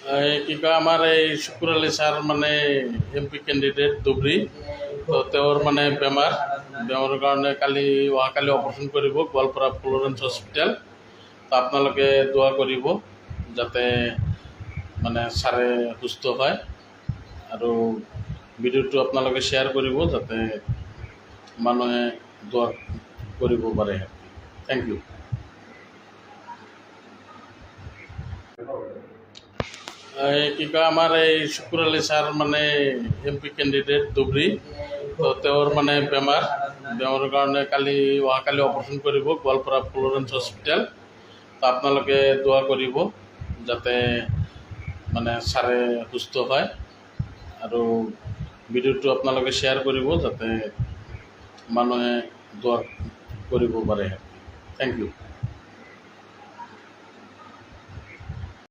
কি কয় আমাৰ এই শুকুৰ আলী ছাৰ মানে MP কেণ্ডিডেট ধুবুৰী তো তেওঁৰ মানে বেমাৰৰ কাৰণে অহাকালি অপাৰেশ্যন কৰিব গোৱালপাৰা ফ্লৰেন্স হস্পিটেল। তো আপোনালোকে দোৱা কৰিব যাতে মানে ছাৰে সুস্থ হয় আৰু ভিডিঅ'টো আপোনালোকে শ্বেয়াৰ কৰিব যাতে মানুহে দোৱা কৰিব পাৰে। Thank you. কি কয় আমাৰ এই শুকুৰ আলী ছাৰ মানে MP কেণ্ডিডেট ধুবুৰী তো তেওঁৰ মানে বেমাৰৰ কাৰণে অহাকালি অপাৰেশ্যন কৰিব গোৱালপাৰা ফ্লৰেন্স হস্পিটেল। তো আপোনালোকে দোৱা কৰিব যাতে মানে ছাৰে সুস্থ হয় আৰু ভিডিঅ'টো আপোনালোকে শ্বেয়াৰ কৰিব যাতে মানুহে দোৱা কৰিব পাৰে। Thank U.